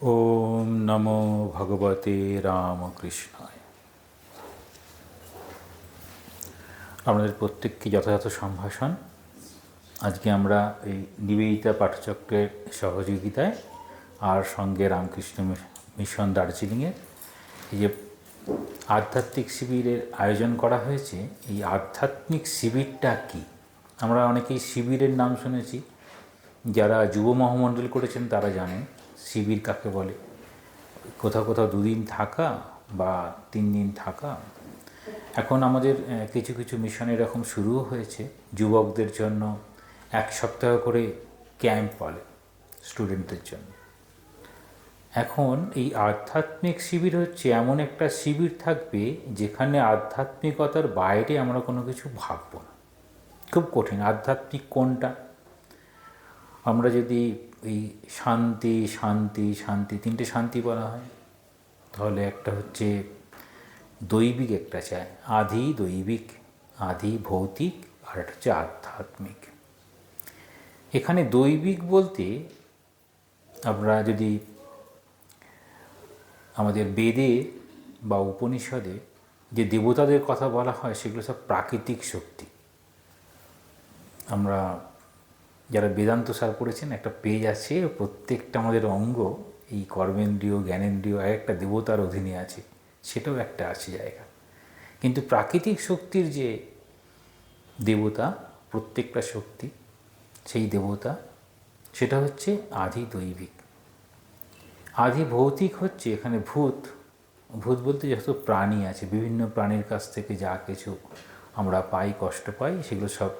ওম নমো ভগবতে রামকৃষ্ণায়। আমাদের প্রত্যেককে যথাযথ সম্ভাষণ। আজকে আমরা এই নিবেদিতা পাঠচক্রের সহযোগিতায় আর সঙ্গে রামকৃষ্ণ মিশন দার্জিলিংয়ের এই যে আধ্যাত্মিক শিবিরের আয়োজন করা হয়েছে, এই আধ্যাত্মিক শিবিরটা কি? আমরা অনেকেই শিবিরের নাম শুনেছি, যারা যুব মহামণ্ডল করেছেন তারা জানেন শিবির কাকে বলে। কোথাও কোথাও 2 দিন থাকা বা 3 দিন থাকা। এখন আমাদের কিছু কিছু মিশন এরকম শুরুও হয়েছে, যুবকদের জন্য 1 সপ্তাহ করে ক্যাম্প বলে স্টুডেন্টদের জন্য। এখন এই আধ্যাত্মিক শিবির হচ্ছে এমন একটা শিবির থাকবে যেখানে আধ্যাত্মিকতার বাইরে আমরা কোনো কিছু ভাববো না। খুব কঠিন। আধ্যাত্মিক কোনটা? আমরা যদি এই শান্তি শান্তি শান্তি 3টে শান্তি বলা হয়, তাহলে একটা হচ্ছে দৈবিক, একটা চায় আধি দৈবিক, আধি ভৌতিক, আর একটা হচ্ছে আধ্যাত্মিক। এখানে দৈবিক বলতে আমরা যদি আমাদের বেদে বা উপনিষদে যে দেবতাদের কথা বলা হয় সেগুলো সব প্রাকৃতিক শক্তি। আমরা যারা বেদান্ত সার পড়েছেন, একটা পেজ আছে, প্রত্যেকটা আমাদের অঙ্গ এই কর্মেন্দ্রিয় জ্ঞানেন্দ্রিয় একটা দেবতার অধীনে আছে, সেটাও একটা আছে জায়গা। কিন্তু প্রাকৃতিক শক্তির যে দেবতা, প্রত্যেকটা শক্তি সেই দেবতা, সেটা হচ্ছে আধি দৈবিক। আধি ভৌতিক হচ্ছে এখানে ভূত। ভূত বলতে যত প্রাণী আছে, বিভিন্ন প্রাণীর কাছ থেকে যা কিছু আমরা পাই, কষ্ট পাই, সেগুলো সব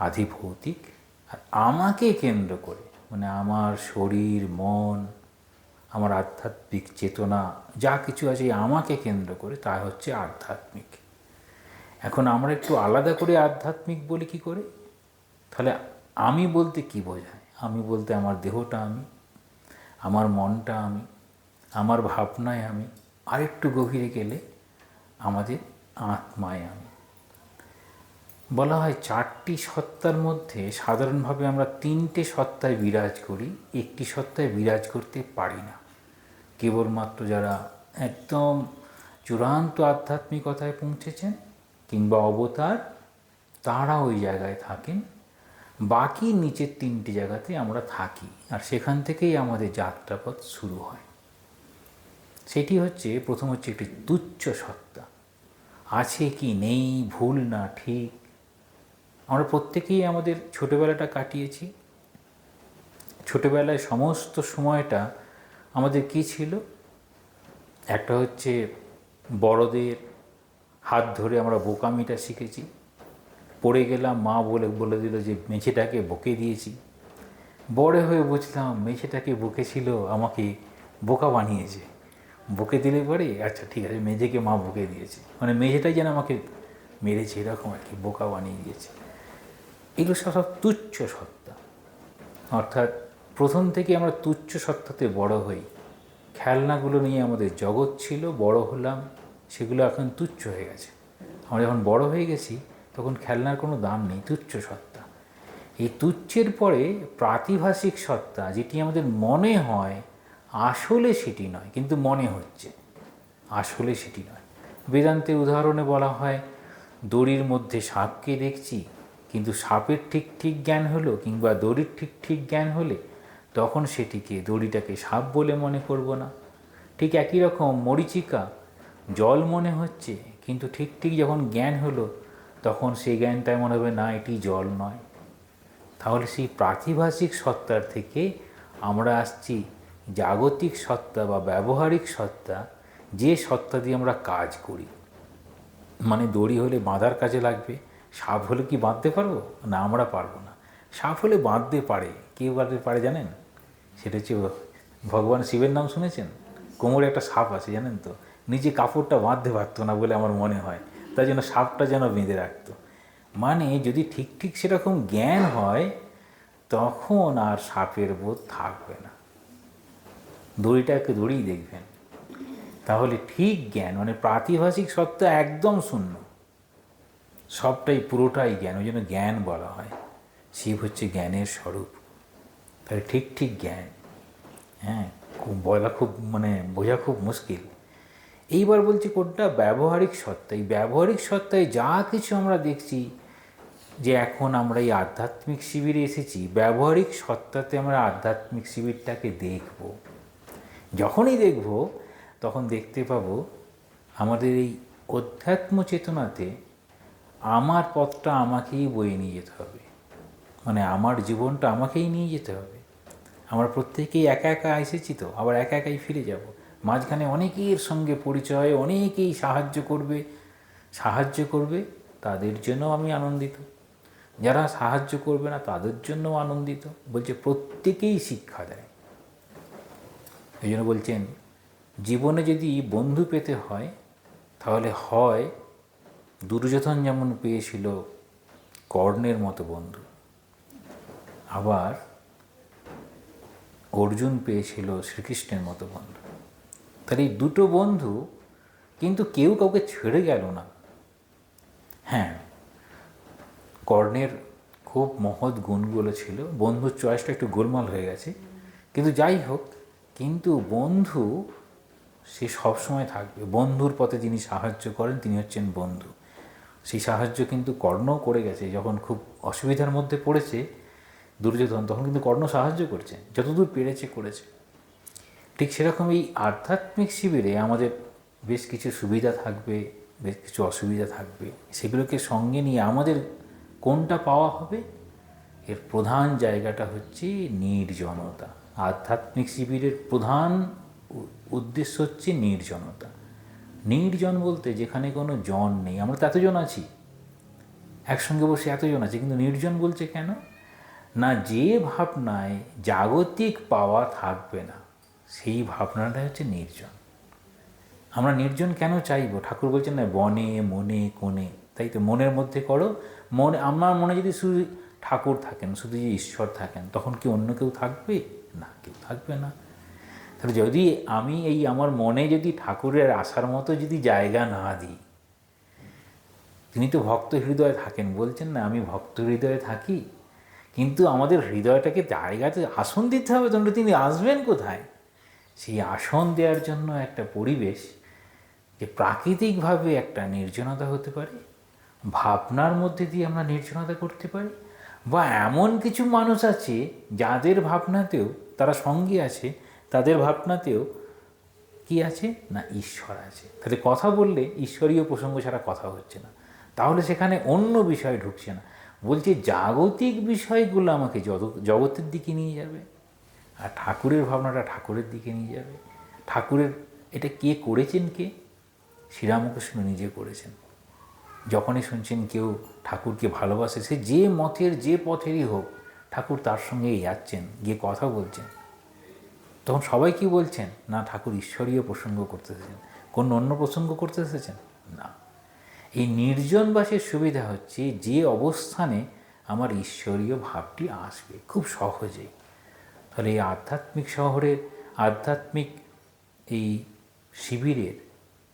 আধি ভৌতিক। আর আমাকে কেন্দ্র করে, মানে আমার শরীর, মন, আমার আধ্যাত্মিক চেতনা যা কিছু আছে আমাকে কেন্দ্র করে, তা হচ্ছে আধ্যাত্মিক। এখন আমরা একটু আলাদা করে আধ্যাত্মিক বলি কী করে? তাহলে আমি বলতে কি বোঝায়? আমি বলতে আমার দেহটা আমি, আমার মনটা আমি, আমার ভাবনায় আমি, আরেকটু গভীরে গেলে আমাদের আত্মায় আমি। বলা হয় 4টি সত্তার মধ্যে সাধারণভাবে আমরা 3টে সত্তায় বিরাজ করি, একটি সত্তায় বিরাজ করতে পারি না। কেবলমাত্র যারা একদম চূড়ান্ত আধ্যাত্মিকতায় পৌঁছেছেন কিংবা অবতার, তারা ওই জায়গায় থাকেন। বাকি নিচের 3টে জায়গাতে আমরা থাকি, আর সেখান থেকেই আমাদের যাত্রাপথ শুরু হয়। সেটি হচ্ছে, প্রথম হচ্ছে একটি তুচ্ছ সত্তা, আছে কি নেই, ভুল না ঠিক। আমরা প্রত্যেকেই আমাদের ছোটোবেলাটা কাটিয়েছি। ছোটোবেলায় সমস্ত সময়টা আমাদের কী ছিল? একটা হচ্ছে বড়দের হাত ধরে আমরা বোকামিটা শিখেছি, পড়ে গেলাম, মা বলে দিল যে মেঝেটাকে বকে দিয়েছি। বড় হয়ে বুঝলাম মেঝেটাকে বকেছিল, আমাকে বোকা বানিয়েছে। বকে দিলে পরে আচ্ছা ঠিক আছে, মেঝেকে মা বকে দিয়েছে, মানে মেঝেটাই যেন আমাকে মেরেছে, এরকম আর কি, বোকা বানিয়ে দিয়েছে। এগুলো সব তুচ্ছ সত্তা। অর্থাৎ প্রথম থেকে আমরা তুচ্ছ সত্তাতে বড় হই। খেলনাগুলো নিয়ে আমাদের জগৎ ছিল, বড় হলাম, সেগুলো এখন তুচ্ছ হয়ে গেছে। আমরা যখন বড় হয়ে গেছি তখন খেলনার কোনো দাম নেই, তুচ্ছ সত্তা। এই তুচ্ছের পরে প্রাতিভাসিক সত্তা, যেটি আমাদের মনে হয়, আসলে সেটি নয় কিন্তু মনে হচ্ছে, আসলে সেটি নয়। বেদান্তের উদাহরণে বলা হয়, দড়ির মধ্যে সাপকে দেখছি, কিন্তু সাপের ঠিক ঠিক জ্ঞান হলো কিংবা দড়ির ঠিক ঠিক জ্ঞান হলে তখন সেটিকে, দড়িটাকে সাপ বলে মনে করব না। ঠিক একই রকম মরীচিকা জল মনে হচ্ছে, কিন্তু ঠিক ঠিক যখন জ্ঞান হলো তখন সেই জ্ঞানটাই মনে হবে না, এটি জল নয়। তাহলে সেই প্রাতিভাসিক সত্তার থেকে আমরা আসছি জাগতিক সত্তা বা ব্যবহারিক সত্তা, যে সত্তা দিয়ে আমরা কাজ করি। মানে দড়ি হলে বাঁধার কাজে লাগবে, সাপ হলে কি বাঁধতে পারবো না? আমরা পারবো না। সাপ হলে বাঁধতে পারে, কে বাঁধতে পারে জানেন? সেটা হচ্ছে ভগবান শিবের নাম শুনেছেন? কোমরে একটা সাপ আছে জানেন তো, নিজে কাপড়টা বাঁধতে পারতো না বলে আমার মনে হয়, তাই জন্য সাপটা যেন বেঁধে রাখতো। মানে যদি ঠিক ঠিক সেরকম জ্ঞান হয় তখন আর সাপের বোধ থাকবে না, দড়িটাকে দড়িই দেখবেন। তাহলে ঠিক জ্ঞান, মানে প্রাতিভাসিক সত্তা একদম শূন্য, সবটাই পুরোটাই জ্ঞান, ওই জন্য জ্ঞান বলা হয়। শিব হচ্ছে জ্ঞানের স্বরূপ। তাহলে ঠিক ঠিক জ্ঞান, হ্যাঁ, বলা খুব বোঝা খুব মুশকিল। এইবার বলছি কোনটা? ব্যবহারিক সত্তা। এই ব্যবহারিক সত্তায় যা কিছু আমরা দেখছি, যে এখন আমরা এই আধ্যাত্মিক শিবিরে এসেছি, ব্যবহারিক সত্তাতে আমরা আধ্যাত্মিক শিবিরটাকে দেখব। যখনই দেখব তখন দেখতে পাবো আমাদের এই অধ্যাত্ম চেতনাতে আমার পথটা আমাকেই বয়ে নিয়ে যেতে হবে, আমার জীবনটা আমাকেই নিয়ে যেতে হবে। আমরা প্রত্যেকেই একা একা এসেছি, তো আবার একা একাই ফিরে যাব। মাঝখানে অনেকের সঙ্গে পরিচয়, অনেকেই সাহায্য করবে, তাদের জন্য আমি আনন্দিত। যারা সাহায্য করবে না তাদের জন্য আনন্দিত। বলছে প্রত্যেকেই শিক্ষা দেয়। এই জন্য বলছেন জীবনে যদি বন্ধু পেতে হয়, তাহলে হয় দুর্যোধন যেমন পেয়েছিল কর্ণের মতো বন্ধু, আবার অর্জুন পেয়েছিল শ্রীকৃষ্ণের মতো বন্ধু। তাহলে এই দুটো বন্ধু, কিন্তু কেউ কাউকে ছেড়ে গেল না। হ্যাঁ, কর্ণের খুব মহৎ গুণগুলো ছিল, বন্ধুর চয়েসটা একটু গোলমাল হয়ে গেছে, কিন্তু যাই হোক, কিন্তু বন্ধু সে সবসময় থাকবে। বন্ধুর পথে যিনি সাহায্য করেন তিনি হচ্ছেন বন্ধু। সেই সাহায্য কিন্তু কর্ণও করে গেছে। যখন খুব অসুবিধার মধ্যে পড়েছে দুর্যোধন, তখন কিন্তু কর্ণ সাহায্য করছে, যতদূর পেরেছে করেছে। ঠিক সেরকম এই আধ্যাত্মিক শিবিরে আমাদের বেশ কিছু সুবিধা থাকবে, বেশ কিছু অসুবিধা থাকবে। সেগুলোকে সঙ্গে নিয়ে আমাদের কোনটা পাওয়া হবে? এর প্রধান জায়গাটা হচ্ছে নির্জনতা। আধ্যাত্মিক শিবিরের প্রধান উদ্দেশ্য হচ্ছে নির্জনতা। নির্জন বলতে যেখানে কোনো জন নেই। আমরা তো এতজন আছি, একসঙ্গে বসে এতজন আছি, কিন্তু নির্জন বলছে কেন না? যে ভাবনায় জাগতিক পাওয়া থাকবে না, সেই ভাবনাটাই হচ্ছে নির্জন। আমরা নির্জন কেন চাইব? ঠাকুর বলছেন না, বনে মনে কোণে। তাই তো, মনের মধ্যে করো। আমার মনে যদি শুধু ঠাকুর থাকেন, শুধু যে ঈশ্বর থাকেন, তখন কি অন্য কেউ থাকবে? না, কেউ থাকবে না। তাহলে যদি আমি আমার মনে যদি ঠাকুরের আসার মতো যদি জায়গা না দিই, তিনি তো ভক্ত হৃদয়ে থাকেন, বলছেন না আমি ভক্ত হৃদয়ে থাকি, কিন্তু আমাদের হৃদয়টাকে জায়গাতে আসন দিতে হবে। তখন তিনি আসবেন কোথায়? সেই আসন দেওয়ার জন্য একটা পরিবেশ, যে প্রাকৃতিকভাবে একটা নির্জনতা হতে পারে, ভাবনার মধ্যে দিয়ে আমরা নির্জনতা করতে পারি, বা এমন কিছু মানুষ আছে যাদের ভাবনাতেও তারা সঙ্গে আছে, তাদের ভাবনাতেও কি আছে না, ঈশ্বর আছে। তাহলে কথা বললে ঈশ্বরীয় প্রসঙ্গ ছাড়া কথা হচ্ছে না, তাহলে সেখানে অন্য বিষয় ঢুকছে না। বলছে জাগতিক বিষয়গুলো আমাকে জগতের দিকে নিয়ে যাবে, আর ঠাকুরের ভাবনাটা ঠাকুরের দিকে নিয়ে যাবে। ঠাকুরের এটা কে করেছেন? কে? শ্রীরামকৃষ্ণ নিজে করেছেন। যখনই শুনছেন কেউ ঠাকুরকে ভালোবাসে, সে যে মতের যে পথেরই হোক, ঠাকুর তার সঙ্গে যাচ্ছেন, গিয়ে কথা বলছেন, তখন সবাই কি বলছেন না, ঠাকুর ঈশ্বরীয় প্রসঙ্গ করতে এসেছেন, কোন অন্য প্রসঙ্গ করতে এসেছেন না। এই নির্জনবাসের সুবিধা হচ্ছে যে অবস্থানে আমার ঈশ্বরীয় ভাবটি আসবে খুব সহজেই। তাহলে এই আধ্যাত্মিক এই শিবিরের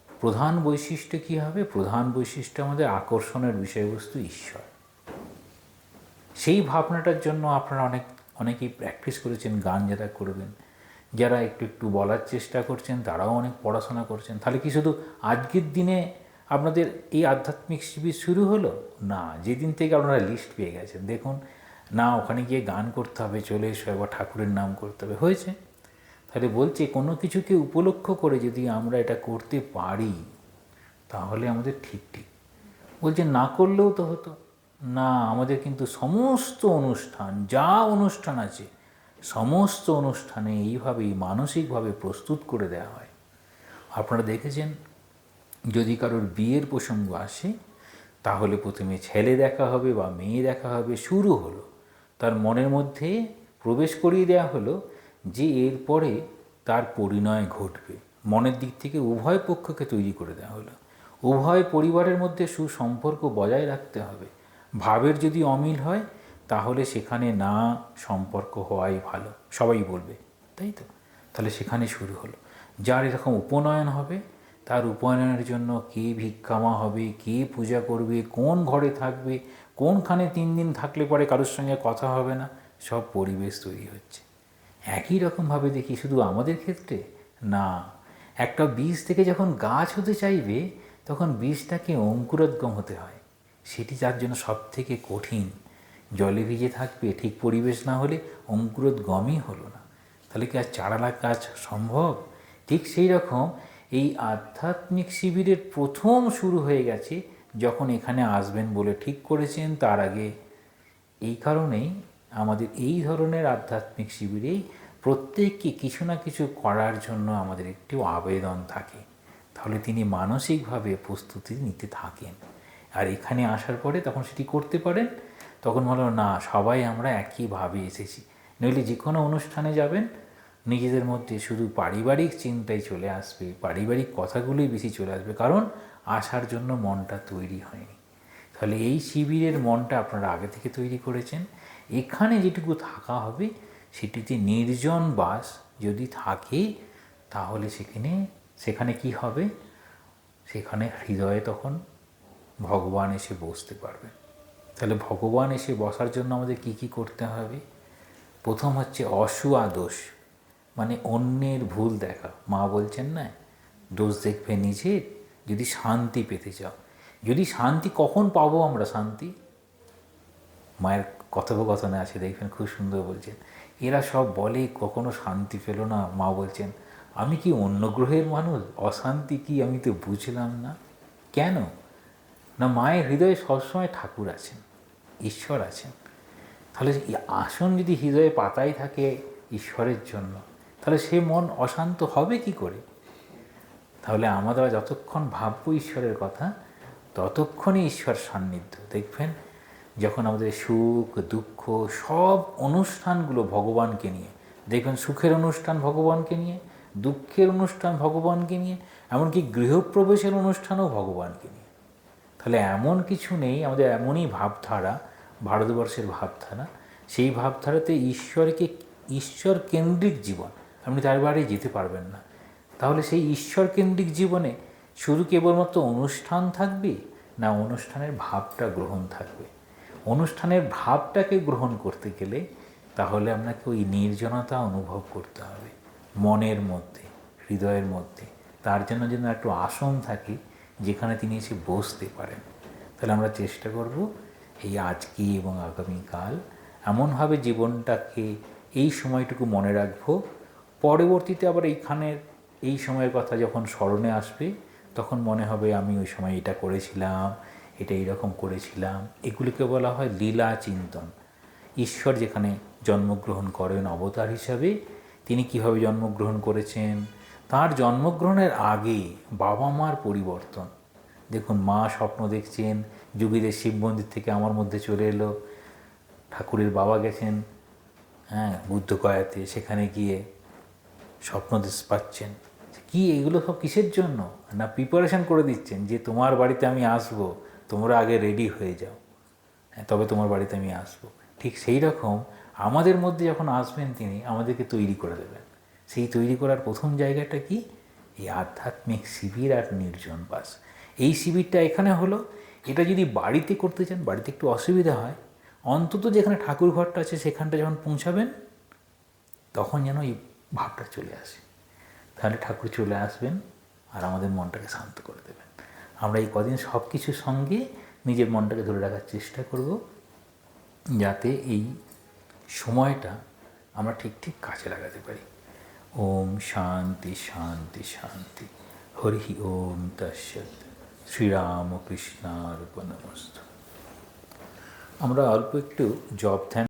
প্রধান বৈশিষ্ট্য কী হবে? প্রধান বৈশিষ্ট্য আমাদের আকর্ষণের বিষয়বস্তু ঈশ্বর। সেই ভাবনাটার জন্য আপনারা অনেকেই প্র্যাকটিস করেছেন, গান যারা করবেন, যারা একটু বলার চেষ্টা করছেন, তারাও অনেক পড়াশোনা করছেন। তাহলে কি শুধু আজকের দিনে আপনাদের এই আধ্যাত্মিক শিবির শুরু হলো? না, যেদিন থেকে আপনারা লিস্ট পেয়ে গেছেন, দেখুন না ওখানে গিয়ে গান করতে হবে, চলে এসো একবার ঠাকুরের নাম করতে হবে, হয়েছে। তাহলে বলছে কোনো কিছুকে উপলক্ষ করে যদি আমরা এটা করতে পারি, তাহলে আমাদের ঠিক। বলছে না করলেও তো হতো না। আমাদের কিন্তু সমস্ত অনুষ্ঠান, যা অনুষ্ঠান আছে, সমস্ত অনুষ্ঠানে এইভাবেই মানসিকভাবে প্রস্তুত করে দেওয়া হয়। আপনারা দেখেছেন, যদি কারোর বিয়ের প্রসঙ্গ আসে, তাহলে প্রথমে ছেলে দেখা হবে বা মেয়ে দেখা হবে, শুরু হলো, তার মনের মধ্যে প্রবেশ করিয়ে দেওয়া হলো যে এরপরে তার পরিণয় ঘটবে। মনের দিক থেকে উভয় পক্ষকে তৈরি করে দেওয়া হলো। উভয় পরিবারের মধ্যে সুসম্পর্ক বজায় রাখতে হবে। ভাবের যদি অমিল হয়, তাহলে সেখানে না সম্পর্ক হওয়াই ভালো, সবাই বলবে, তাই তো। তাহলে সেখানে শুরু হলো। যার এরকম উপনয়ন হবে, তার উপনয়নের জন্য কে ভিক্ষামা হবে, কে পূজা করবে, কোন ঘরে থাকবে, কোনখানে 3 দিন থাকলে পরে কারোর সঙ্গে কথা হবে না, সব পরিবেশ তৈরি হচ্ছে। একই রকমভাবে দেখি শুধু আমাদের ক্ষেত্রে না, একটা বীজ থেকে যখন গাছ হতে চাইবে তখন বীজটাকে অঙ্কুরোদ্গম হতে হয়, সেটি তার জন্য সব থেকে কঠিন। জলে ভিজে থাকবে, ঠিক পরিবেশ না হলে অঙ্কুরোদ্গমই হলো না, তাহলে কি আর চারা কাজ সম্ভব? ঠিক সেই রকম এই আধ্যাত্মিক শিবিরের প্রথম শুরু হয়ে গেছে যখন এখানে আসবেন বলে ঠিক করেছেন। তার আগে এই কারণেই আমাদের এই ধরনের আধ্যাত্মিক শিবিরেই প্রত্যেককে কিছু না কিছু করার জন্য আমাদের একটি আবেদন থাকে, তাহলে তিনি মানসিকভাবে প্রস্তুতি নিতে থাকেন। আর এখানে আসার পরে তখন সেটি করতে পারেন। তখন বলো না, সবাই আমরা একইভাবে এসেছি। নইলে যে কোনো অনুষ্ঠানে যাবেন, নিজেদের মধ্যে শুধু পারিবারিক চিন্তাই চলে আসবে, পারিবারিক কথাগুলোই বেশি চলে আসবে, কারণ আসার জন্য মনটা তৈরি হয়নি। তাহলে এই শিবিরের মনটা আপনারা আগে থেকে তৈরি করেছেন। এখানে যেটুকু থাকা হবে সেটিতে নির্জন বাস যদি থাকে, তাহলে সেখানে কি হবে? সেখানে হৃদয়ে তখন ভগবান এসে বসতে পারবেন। তাহলে ভগবান এসে বসার জন্য আমাদের কি কি করতে হবে? প্রথম হচ্ছে অসুয়া দোষ, মানে অন্যের ভুল দেখা। মা বলছেন না, দোষ দেখবে নিজের যদি শান্তি পেতে চাও। যদি শান্তি কখন পাবো আমরা? শান্তি মায়ের কথোপকথনে আছে, দেখবেন খুব সুন্দর বলছেন, এরা সব বলে কখনো শান্তি পেল না। মা বলছেন, আমি কি অন্য গ্রহের মানুষ? অশান্তি কি আমি তো বুঝলাম না। কেন না? মায়ের হৃদয়ে সবসময় ঠাকুর আছেন, ঈশ্বর আছেন। তাহলে আসন যদি হৃদয়ে পাতাই থাকে ঈশ্বরের জন্য, তাহলে সে মন অশান্ত হবে কি করে? তাহলে আমরা যতক্ষণ ভাববো ঈশ্বরের কথা, ততক্ষণই ঈশ্বর সান্নিধ্য। দেখবেন যখন আমাদের সুখ দুঃখ সব অনুষ্ঠানগুলো ভগবানকে নিয়ে, দেখবেন সুখের অনুষ্ঠান ভগবানকে নিয়ে, দুঃখের অনুষ্ঠান ভগবানকে নিয়ে, এমনকি গৃহপ্রবেশের অনুষ্ঠানও ভগবানকে নিয়ে। তাহলে এমন কিছু নেই, আমাদের এমনই ভাবধারা, ভারতবর্ষের ভাবধারা, সেই ভাবধারাতে ঈশ্বর কেন্দ্রিক জীবন, আপনি তার বাইরে যেতে পারবেন না। তাহলে সেই ঈশ্বর কেন্দ্রিক জীবনে শুধু কেবলমাত্র অনুষ্ঠান থাকবে না, অনুষ্ঠানের ভাবটা গ্রহণ থাকবে। অনুষ্ঠানের ভাবটাকে গ্রহণ করতে গেলে তাহলে আপনাকে ওই নির্জনতা অনুভব করতে হবে মনের মধ্যে, হৃদয়ের মধ্যে। তার জন্য যেন একটু আসন থাকে যেখানে তিনি এসে বসতে পারেন। তাহলে আমরা চেষ্টা করব এই আজকে এবং আগামীকাল এমনভাবে জীবনটাকে এই সময়টুকু মনে রাখবো, পরবর্তীতে আবার এই সময়ের কথা যখন স্মরণে আসবে তখন মনে হবে আমি ওই সময় এটা করেছিলাম, এটা এইরকম করেছিলাম। এগুলিকে বলা হয় লীলা চিন্তন। ঈশ্বর যেখানে জন্মগ্রহণ করেন অবতার হিসাবে, তিনি কীভাবে জন্মগ্রহণ করেছেন, তার জন্মগ্রহণের আগে বাবা মার পরিবর্তন। দেখুন, মা স্বপ্ন দেখছেন, যোগীদের শিব মন্দির থেকে আমার মধ্যে চলে এলো। ঠাকুরের বাবা গেছেন বুদ্ধগয়াতে, সেখানে গিয়ে স্বপ্ন পাচ্ছেন। কি এগুলো সব কিসের জন্য? না প্রিপারেশন করে দিচ্ছেন যে তোমার বাড়িতে আমি আসবো, তোমরা আগে রেডি হয়ে যাও, তবে তোমার বাড়িতে আমি আসবো। ঠিক সেই রকম আমাদের মধ্যে যখন আসবেন তিনি আমাদেরকে তৈরি করে দেবেন। সেই তৈরি করার প্রথম জায়গাটা কি? এই আধ্যাত্মিক শিবির আর নির্জন বাস। এই শিবিরটা এখানে হলো। এটা যদি বাড়িতে করতে চান, বাড়িতে একটু অসুবিধা হয়, অন্তত যেখানে ঠাকুর ঘরটা আছে সেখানটা যখন পৌঁছাবেন তখন যেন এই ভাবটা চলে আসে। তাহলে ঠাকুর চলে আসবেন আর আমাদের মনটাকে শান্ত করে দেবেন। আমরা এই কদিন সব কিছুর সঙ্গে নিজের মনটাকে ধরে রাখার চেষ্টা করব, যাতে এই সময়টা আমরা ঠিক ঠিক কাজে লাগাতে পারি। ওম শান্তি শান্তি শান্তি। হরি ওম তৎসৎ। শ্রীরামকৃষ্ণার্পণমস্তু। আমরা অল্প একটু জপ ধ্যান